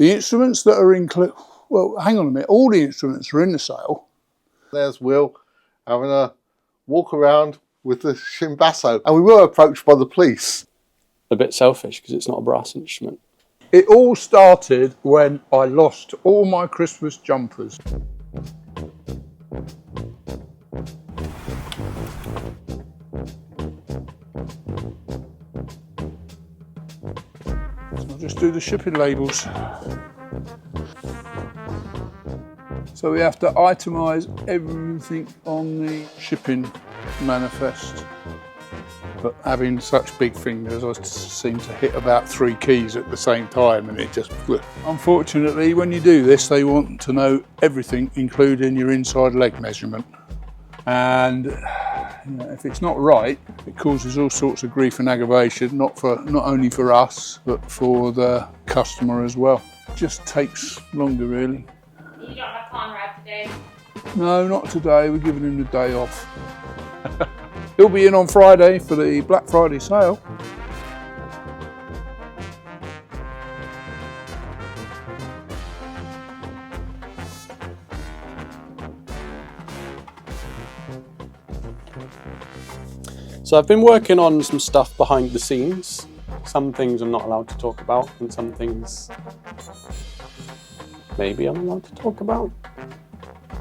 The instruments that are included, well, hang on a minute, all the instruments are in the sale. There's Will having a walk around with the Cimbasso, and we were approached by the police. A bit selfish because it's not a brass instrument. It all started when I lost all my Christmas jumpers. So I'll just do the shipping labels. So we have to itemise everything on the shipping manifest. But having such big fingers, I seem to hit about 3 keys at the same time, and it just... Unfortunately, when you do this, they want to know everything, including your inside leg measurement. And if it's not right, it causes all sorts of grief and aggravation, not only for us, but for the customer as well. It just takes longer, really. You don't have Conrad today? No, not today. We're giving him the day off. He'll be in on Friday for the Black Friday sale. So I've been working on some stuff behind the scenes. Some things I'm not allowed to talk about, and some things maybe I'm allowed to talk about.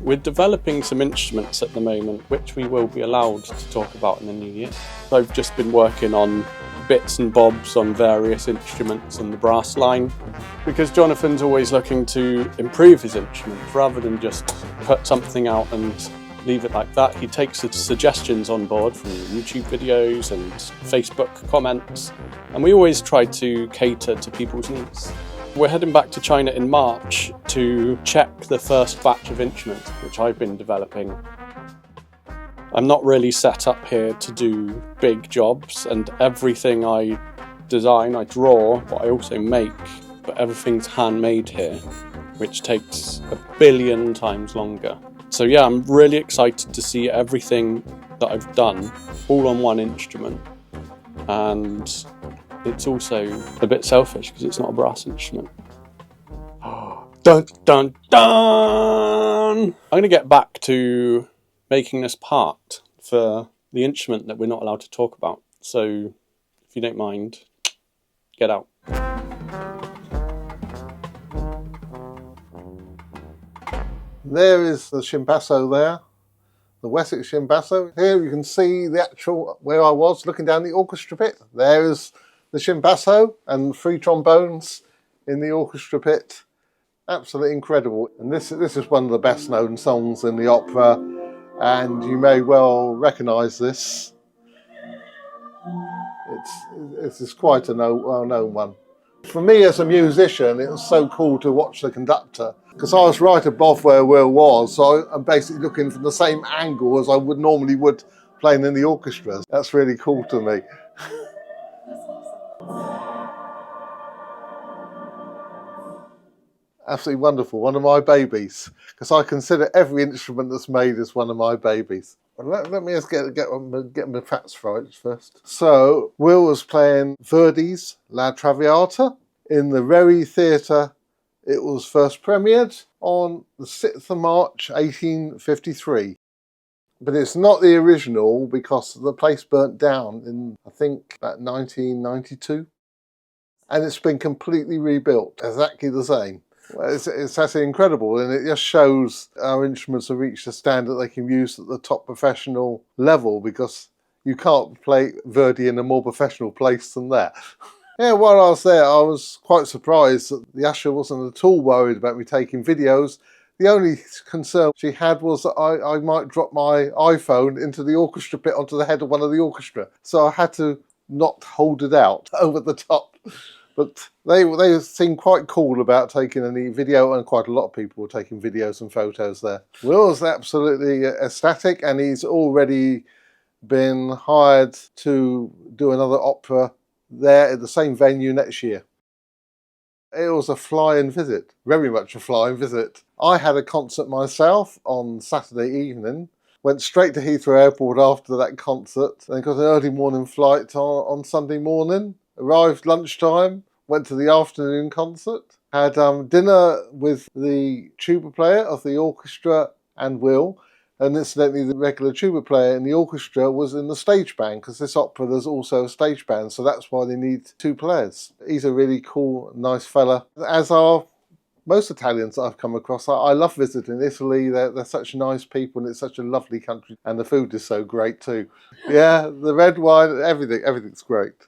We're developing some instruments at the moment, which we will be allowed to talk about in the new year. I've just been working on bits and bobs on various instruments in the brass line, because Jonathan's always looking to improve his instrument rather than just put something out and leave it like that. He takes the suggestions on board from YouTube videos and Facebook comments, and we always try to cater to people's needs. We're heading back to China in March to check the first batch of instruments, which I've been developing. I'm not really set up here to do big jobs, and everything I design, I draw, but I also make, but everything's handmade here, which takes 1 billion times longer. So yeah, I'm really excited to see everything that I've done all on one instrument, and it's also a bit selfish because it's not a brass instrument. Dun dun dun! I'm going to get back to making this part for the instrument that we're not allowed to talk about. So if you don't mind, get out. There is the Cimbasso there, the Wessex Cimbasso. Here you can see the actual, where I was looking down the orchestra pit. There is the Cimbasso and 3 trombones in the orchestra pit. Absolutely incredible. And this is one of the best known songs in the opera, and you may well recognise this. It's quite a well-known one. For me as a musician, it was so cool to watch the conductor, because I was right above where Will was, so I'm basically looking from the same angle as I normally would playing in the orchestra. That's really cool to me. Absolutely wonderful, one of my babies, because I consider every instrument that's made as one of my babies. Well, let me just get my facts right first. So, Will was playing Verdi's La Traviata in the Verdi Theatre. It was first premiered on the 6th of March 1853. But it's not the original because the place burnt down in, I think, about 1992. And it's been completely rebuilt, exactly the same. It's actually incredible, and it just shows our instruments have reached a standard they can use at the top professional level, because you can't play Verdi in a more professional place than that. Yeah, while I was there, I was quite surprised that the usher wasn't at all worried about me taking videos. The only concern she had was that I might drop my iPhone into the orchestra pit onto the head of one of the orchestra. So I had to not hold it out over the top. But they seemed quite cool about taking any video, and quite a lot of people were taking videos and photos there. Will's absolutely ecstatic, and he's already been hired to do another opera there at the same venue next year. It was a flying visit, very much a flying visit. I had a concert myself on Saturday evening, went straight to Heathrow Airport after that concert, then got an early morning flight on Sunday morning, arrived lunchtime, went to the afternoon concert, Had dinner with the tuba player of the orchestra and Will. And incidentally, the regular tuba player in the orchestra was in the stage band, because this opera there's also a stage band, so that's why they need two players. He's a really cool, nice fella, as are most Italians that I've come across. I love visiting Italy. They're such nice people, and it's such a lovely country, and the food is so great too. Yeah, the red wine, everything's great.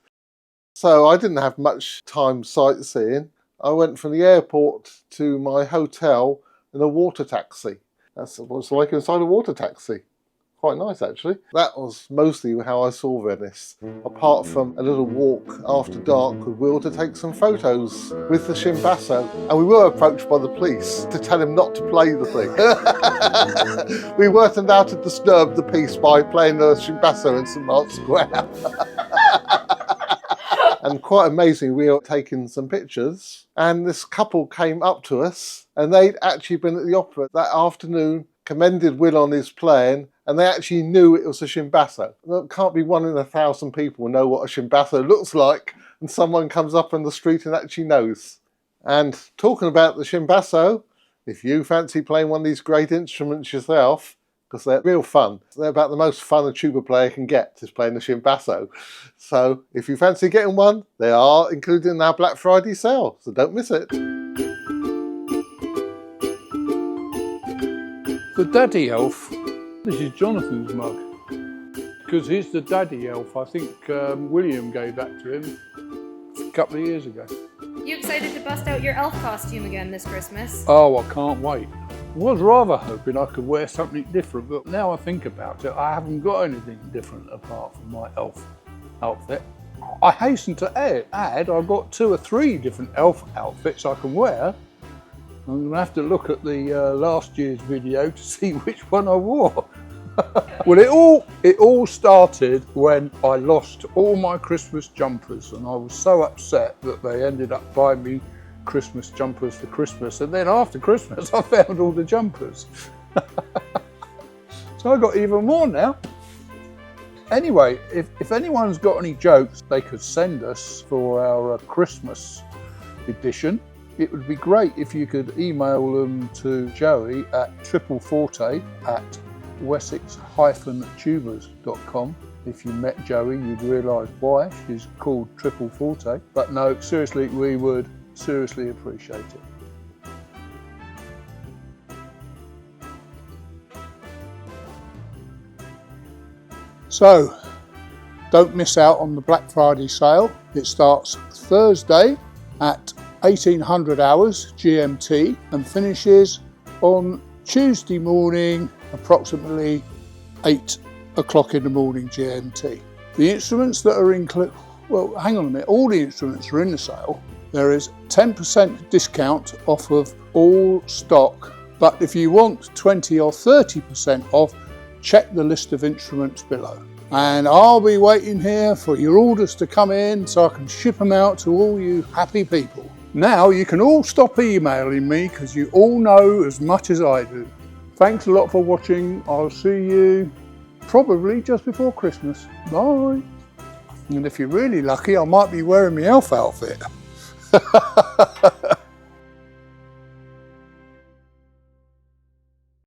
So I didn't have much time sightseeing. I went from the airport to my hotel in a water taxi. That's what it's like inside a water taxi. Quite nice, actually. That was mostly how I saw Venice, apart from a little walk after dark with Will to take some photos with the Cimbasso. And we were approached by the police to tell him not to play the thing. We weren't allowed to disturb the piece by playing the Cimbasso in St Mark's Square. And quite amazing, we were taking some pictures, and this couple came up to us, and they'd actually been at the opera that afternoon, commended Will on his playing, and they actually knew it was a Cimbasso. There can't be 1 in 1,000 people know what a Cimbasso looks like, and someone comes up on the street and actually knows. And talking about the Cimbasso, if you fancy playing one of these great instruments yourself, because they're real fun. They're about the most fun a tuba player can get, is playing the Cimbasso. So if you fancy getting one, they are included in our Black Friday sale, so don't miss it. The daddy elf, this is Jonathan's mug, because he's the daddy elf. I think William gave that to him a couple of years ago. You excited to bust out your elf costume again this Christmas? Oh, I can't wait. I was rather hoping I could wear something different, but now I think about it, I haven't got anything different apart from my elf outfit. I hasten to add I've got 2 or 3 different elf outfits I can wear. I'm going to have to look at the last year's video to see which one I wore. Well, it all started when I lost all my Christmas jumpers, and I was so upset that they ended up buying me Christmas jumpers for Christmas, and then after Christmas I found all the jumpers. So I got even more now. Anyway, if anyone's got any jokes they could send us for our Christmas edition, it would be great if you could email them to Joey at triple40@wessex-tubas.com. If you met Joey, you'd realise why she's called Triple Forte. But no, seriously, we would seriously appreciate it. So, don't miss out on the Black Friday sale. It starts Thursday at 1800 hours GMT and finishes on Tuesday morning, approximately 8 o'clock in the morning GMT. The instruments that are included, well, hang on a minute, all the instruments are in the sale. There is 10% discount off of all stock, but if you want 20 or 30% off, check the list of instruments below. And I'll be waiting here for your orders to come in so I can ship them out to all you happy people. Now you can all stop emailing me because you all know as much as I do. Thanks a lot for watching. I'll see you probably just before Christmas. Bye. And if you're really lucky, I might be wearing my elf outfit.